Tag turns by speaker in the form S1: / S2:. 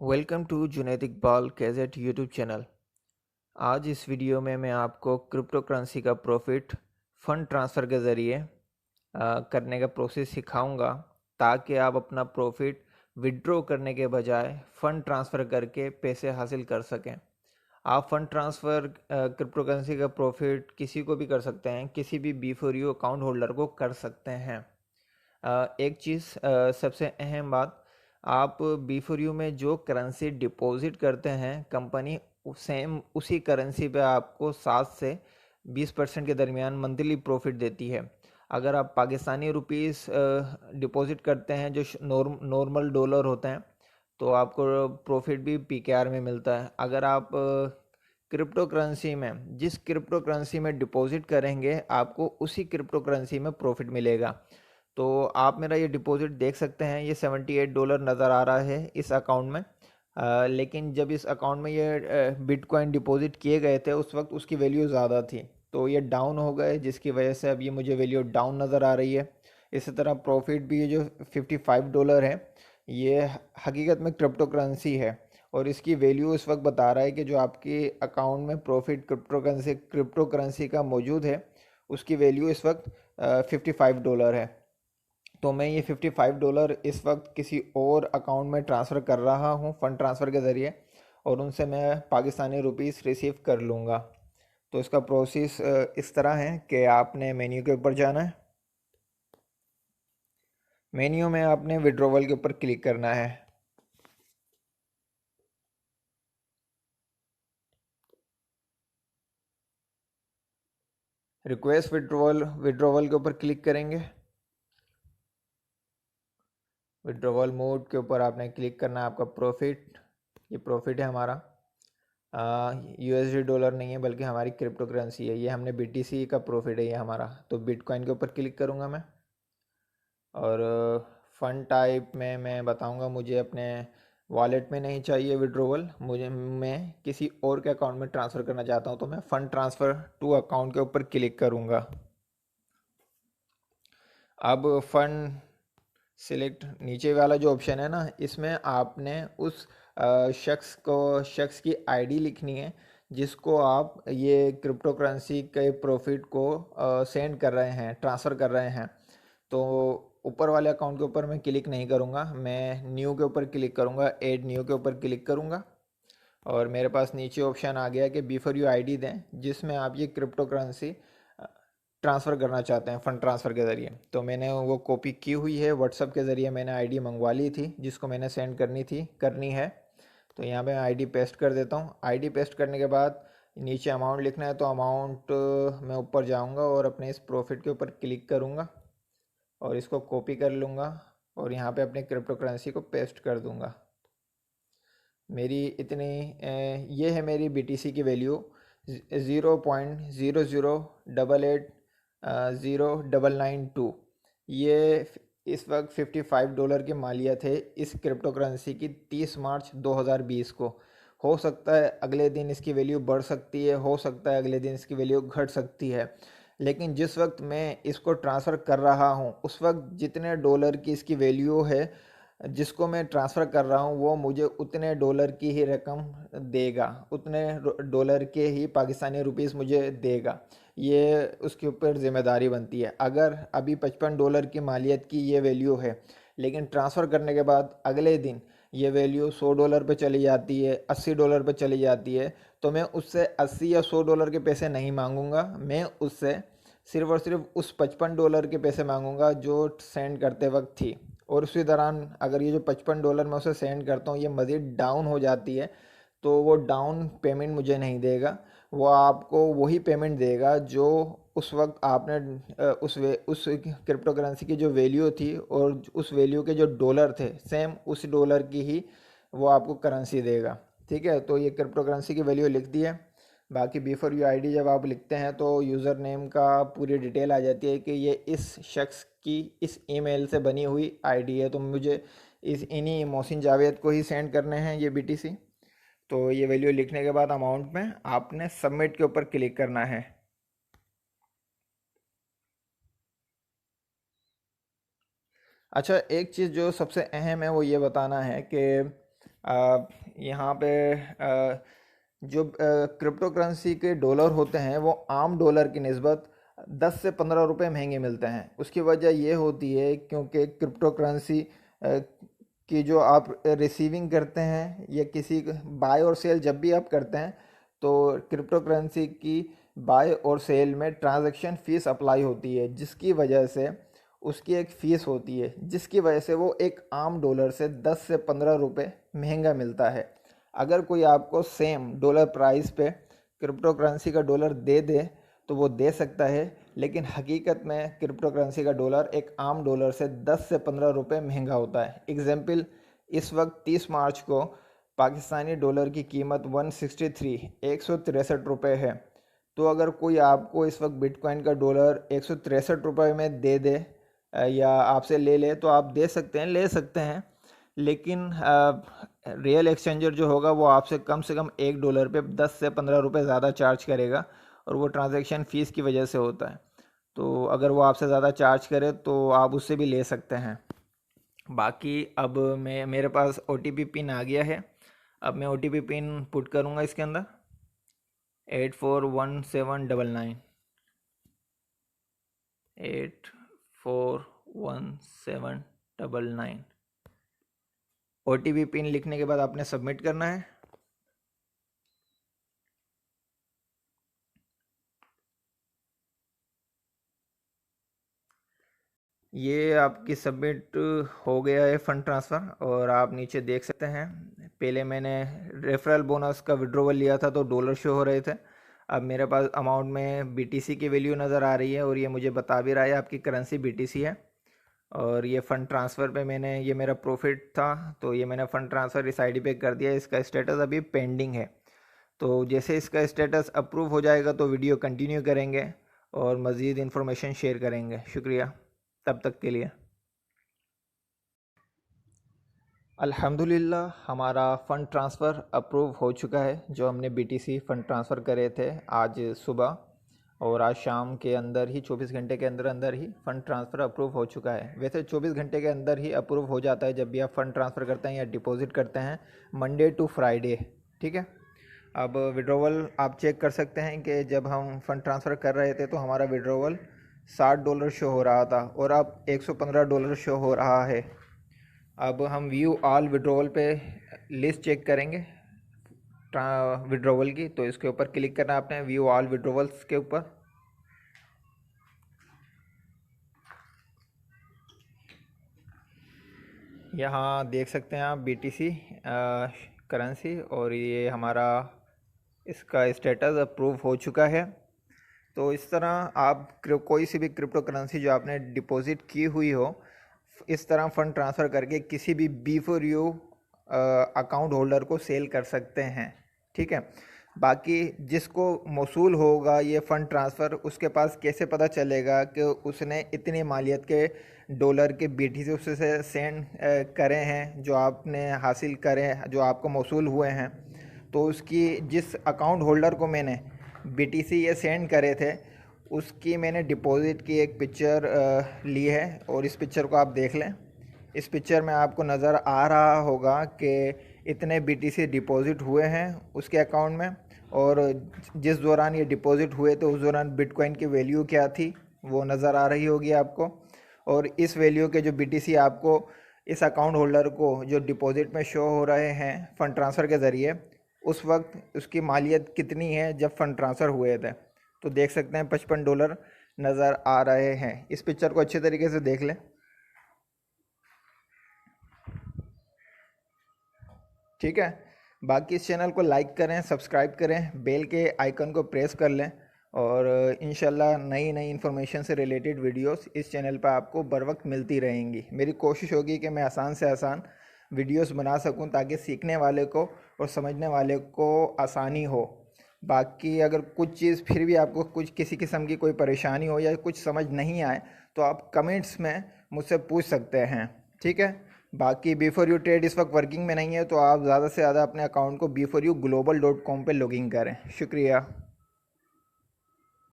S1: Welcome to Junaid Iqbal gadget YouTube channel. आज इस video में मैं आपको क्रिप्टो करेंसी का प्रॉफिट फंड ट्रांसफ़र के ज़रिए करने का प्रोसेस सिखाऊंगा, ताकि आप अपना प्रॉफिट विड्रॉ करने के बजाय फ़ंड ट्रांसफ़र करके पैसे हासिल कर सकें। आप फंड ट्रांसफ़र क्रिप्टो करेंसी का प्रॉफिट किसी को भी कर सकते हैं, किसी भी बी4यू अकाउंट होल्डर को कर सकते हैं। एक चीज़, सबसे अहम बात, आप बी4यू में जो करेंसी डिपॉजिट करते हैं, कंपनी सेम उसी करेंसी पे आपको 7 से 20% के दरमियान मंथली प्रॉफिट देती है। अगर आप पाकिस्तानी रुपीस डिपॉजिट करते हैं जो नॉर्मल डॉलर होते हैं, तो आपको प्रॉफिट भी पीकेआर में मिलता है। अगर आप क्रिप्टो करेंसी में जिस क्रिप्टो करेंसी में डिपॉजिट करेंगे, आपको उसी क्रिप्टो करेंसी में प्रॉफिट मिलेगा। तो आप मेरा ये डिपॉजिट देख सकते हैं, ये $78 नज़र आ रहा है इस अकाउंट में। लेकिन जब इस अकाउंट में ये बिटकॉइन डिपॉजिट किए गए थे, उस वक्त उसकी वैल्यू ज़्यादा थी, तो ये डाउन हो गए, जिसकी वजह से अब ये मुझे वैल्यू डाउन नज़र आ रही है। इसी तरह प्रॉफिट भी, ये जो $55 है, ये हकीकत में क्रिप्टो करेंसी है, और इसकी वैल्यू इस वक्त बता रहा है कि जो आपके अकाउंट में प्रॉफिट क्रिप्टो करेंसी का मौजूद है, उसकी वैल्यू इस वक्त $55 है। तो मैं ये $55 इस वक्त किसी और अकाउंट में ट्रांसफ़र कर रहा हूँ फ़ंड ट्रांसफ़र के ज़रिए, और उनसे मैं पाकिस्तानी रुपीस रिसीव कर लूँगा। तो इसका प्रोसेस इस तरह है कि आपने मेन्यू के ऊपर जाना है। मेन्यू में आपने विड्रॉवल के ऊपर क्लिक करना है। रिक्वेस्ट विड्रॉवल के ऊपर क्लिक करेंगे। विड्रॉवल मोड के ऊपर आपने क्लिक करना है। आपका प्रॉफिट, ये प्रॉफिट है हमारा। यूएसडी डॉलर नहीं है, बल्कि हमारी क्रिप्टो करेंसी है। ये हमने बीटीसी का प्रॉफिट है ये हमारा। तो बिटकॉइन के ऊपर क्लिक करूँगा मैं, और फ़ंड टाइप में मैं बताऊँगा, मुझे अपने वॉलेट में नहीं चाहिए विड्रॉवल, मुझे मैं किसी और के अकाउंट में ट्रांसफ़र करना चाहता हूँ, तो मैं फ़ंड ट्रांसफ़र टू अकाउंट के ऊपर क्लिक करूँगा। अब फ़ंड सिलेक्ट, नीचे वाला जो ऑप्शन है ना, इसमें आपने उस शख्स की आईडी लिखनी है, जिसको आप ये क्रिप्टो करेंसी के प्रॉफिट को सेंड कर रहे हैं, ट्रांसफ़र कर रहे हैं। तो ऊपर वाले अकाउंट के ऊपर मैं क्लिक नहीं करूँगा, मैं न्यू के ऊपर क्लिक करूँगा, ऐड न्यू के ऊपर क्लिक करूँगा, और मेरे पास नीचे ऑप्शन आ गया कि बी4यू आईडी दें, जिसमें आप ये क्रिप्टो करेंसी ट्रांसफ़र करना चाहते हैं फ़ंड ट्रांसफ़र के ज़रिए। तो मैंने वो कॉपी की हुई है, व्हाट्सअप के ज़रिए मैंने आईडी मंगवा ली थी, जिसको मैंने सेंड करनी है। तो यहाँ पे आईडी पेस्ट कर देता हूँ। आईडी पेस्ट करने के बाद नीचे अमाउंट लिखना है, तो अमाउंट मैं ऊपर जाऊँगा और अपने इस प्रॉफिट के ऊपर क्लिक करूँगा, और इसको कॉपी कर लूँगा, और यहाँ पे अपने क्रिप्टो करेंसी को पेस्ट कर दूँगा। मेरी इतनी ये है मेरी बीटीसी की वैल्यू, 0.008880992। ये इस वक्त $55 की मालियत है इस क्रिप्टो करेंसी की, 30 मार्च 2020 को। हो सकता है अगले दिन इसकी वैल्यू बढ़ सकती है, हो सकता है अगले दिन इसकी वैल्यू घट सकती है, लेकिन जिस वक्त मैं इसको ट्रांसफ़र कर रहा हूँ, उस वक्त जितने डॉलर की इसकी वैल्यू है, जिसको मैं ट्रांसफ़र कर रहा हूँ, वो मुझे उतने डॉलर की ही रकम देगा, उतने डॉलर के ही पाकिस्तानी रुपीस मुझे देगा। ये उसके ऊपर ज़िम्मेदारी बनती है। अगर अभी $55 की मालियत की ये वैल्यू है, लेकिन ट्रांसफ़र करने के बाद अगले दिन ये वैल्यू $100 पे चली जाती है, $80 पे चली जाती है, तो मैं उससे 80 या $100 के पैसे नहीं मांगूंगा। मैं उससे सिर्फ और सिर्फ उस $55 के पैसे मांगूंगा जो सेंड करते वक्त थी। और उसी दौरान अगर ये जो $55 मैं उसे सेंड करता हूँ, ये मज़ीद डाउन हो जाती है, तो वो डाउन पेमेंट मुझे नहीं देगा। वो आपको वही पेमेंट देगा जो उस वक्त आपने उस क्रिप्टो करेंसी की जो वैल्यू थी, और उस वैल्यू के जो डॉलर थे, सेम उस डॉलर की ही वो आपको करेंसी देगा। ठीक है, तो ये क्रिप्टो करेंसी की वैल्यू लिख दी है। बाकी बी4यू आईडी जब आप लिखते हैं, तो यूज़र नेम का पूरी डिटेल आ जाती है कि ये इस शख्स की इस ईमेल से बनी हुई आईडी है, तो मुझे इन्हीं मोहसिन जावेद को ही सेंड करने हैं ये बीटीसी। तो ये वैल्यू लिखने के बाद अमाउंट में आपने सबमिट के ऊपर क्लिक करना है। अच्छा, एक चीज़ जो सबसे अहम है वो ये बताना है कि यहाँ पे जो क्रिप्टो करेंसी के डॉलर होते हैं वो आम डॉलर की निस्बत 10 से 15 रुपए महंगे मिलते हैं। उसकी वजह ये होती है क्योंकि क्रिप्टो करेंसी की जो आप रिसीविंग करते हैं या किसी बाय और सेल जब भी आप करते हैं तो क्रिप्टो करेंसी की बाय और सेल में ट्रांजैक्शन फ़ीस अप्लाई होती है, जिसकी वजह से उसकी एक फ़ीस होती है, जिसकी वजह से वो एक आम डॉलर से 10 से 15 रुपए महंगा मिलता है। अगर कोई आपको सेम डॉलर प्राइस पे क्रिप्टो करेंसी का डॉलर दे दे तो वो दे सकता है, लेकिन हकीकत में क्रिप्टो करेंसी का डॉलर एक आम डॉलर से 10 से 15 रुपए महंगा होता है। एग्जाम्पल, इस वक्त 30 मार्च को पाकिस्तानी डॉलर की कीमत 163 रुपये है। तो अगर कोई आपको इस वक्त बिटकॉइन का डॉलर 163 रुपये में दे दे या आपसे ले ले तो आप दे सकते हैं, ले सकते हैं, लेकिन रियल एक्सचेंजर जो होगा वो आपसे कम से कम $1 पे 10 से 15 रुपये ज़्यादा चार्ज करेगा, और वो ट्रांजैक्शन फ़ीस की वजह से होता है। तो अगर वो आपसे ज़्यादा चार्ज करे तो आप उससे भी ले सकते हैं। बाकी अब मेरे पास OTP पिन आ गया है। अब मैं OTP पिन पुट करूँगा इसके अंदर 841799 841799। OTP पिन लिखने के बाद आपने सबमिट करना है। ये आपकी सबमिट हो गया है फ़ंड ट्रांसफ़र, और आप नीचे देख सकते हैं पहले मैंने रेफरल बोनस का विड्रॉवल लिया था तो डॉलर शो हो रहे थे। अब मेरे पास अमाउंट में BTC की वैल्यू नज़र आ रही है और ये मुझे बता भी रहा है आपकी करेंसी BTC है। और ये फ़ंड ट्रांसफ़र पे मैंने, ये मेरा प्रॉफिट था तो ये मैंने फ़ंड ट्रांसफ़र इस ID पे कर दिया। इसका स्टेटस अभी पेंडिंग है, तो जैसे इसका स्टेटस अप्रूव हो जाएगा तो वीडियो कंटिन्यू करेंगे और मज़ीद इन्फॉर्मेशन शेयर करेंगे। शुक्रिया तब तक के लिए। अल्हम्दुलिल्लाह हमारा फ़ंड ट्रांसफ़र अप्रूव हो चुका है। जो हमने BTC फ़ंड ट्रांसफ़र करे थे आज सुबह और आज शाम के अंदर ही 24 घंटे के अंदर अंदर ही फ़ंड ट्रांसफ़र अप्रूव हो चुका है। वैसे 24 घंटे के अंदर ही अप्रूव हो जाता है जब भी आप फ़ंड ट्रांसफ़र करते हैं या डिपॉज़िट करते हैं, मंडे टू फ्राइडे। ठीक है। अब विड्रॉवल आप चेक कर सकते हैं कि जब हम फ़ंड ट्रांसफ़र कर रहे थे तो हमारा विड्रॉवल $60 शो हो रहा था और अब $115 शो हो रहा है। अब हम व्यू ऑल विड्रॉवल पे लिस्ट चेक करेंगे विड्रॉवल की, तो इसके ऊपर क्लिक करना है आपने व्यू ऑल विड्रॉवल्स के ऊपर। यहाँ देख सकते हैं आप BTC करेंसी, और ये हमारा इसका स्टेटस अप्रूव हो चुका है। तो इस तरह आप कोई सी भी क्रिप्टो करेंसी जो आपने डिपॉजिट की हुई हो, इस तरह फ़ंड ट्रांसफ़र करके किसी भी B4U अकाउंट होल्डर को सेल कर सकते हैं। ठीक है। बाकी जिसको मौसूल होगा ये फ़ंड ट्रांसफ़र, उसके पास कैसे पता चलेगा कि उसने इतनी मालियत के डॉलर के BTC उससे सेंड करे हैं जो आपने हासिल करे, जो आपको मौसूल हुए हैं। तो उसकी जिस अकाउंट होल्डर को मैंने BTC ये सेंड करे थे उसकी मैंने डिपॉज़िट की एक पिक्चर ली है, और इस पिक्चर को आप देख लें। इस पिक्चर में आपको नज़र आ रहा होगा कि इतने BTC डिपॉज़िट हुए हैं उसके अकाउंट में, और जिस दौरान ये डिपॉज़िट हुए थे उस दौरान बिटकॉइन की वैल्यू क्या थी वो नज़र आ रही होगी आपको। और इस वैल्यू के जो BTC आपको इस अकाउंट होल्डर को जो डिपॉज़िट में शो हो रहे हैं फ़ंड ट्रांसफ़र के ज़रिए, उस वक्त उसकी मालियत कितनी है जब फ़ंड ट्रांसफ़र हुए थे। तो देख सकते हैं $55 नज़र आ रहे हैं। इस पिक्चर को अच्छे तरीके से देख लें। ठीक है। बाकी इस चैनल को लाइक करें, सब्सक्राइब करें, बेल के आइकन को प्रेस कर लें, और इंशाल्लाह नई नई इन्फॉर्मेशन से रिलेटेड वीडियोस इस चैनल पर आपको बर वक्त मिलती रहेंगी। मेरी कोशिश होगी कि मैं आसान से आसान वीडियोस बना सकूं ताकि सीखने वाले को और समझने वाले को आसानी हो। बाकी अगर कुछ चीज़ फिर भी आपको कुछ किसी किस्म की कोई परेशानी हो या कुछ समझ नहीं आए तो आप कमेंट्स में मुझसे पूछ सकते हैं। ठीक है। बाकी B4U ट्रेड इस वक्त वर्किंग में नहीं है, तो आप ज़्यादा से ज़्यादा अपने अकाउंट को B4U global.com पे लॉगिन करें। शुक्रिया।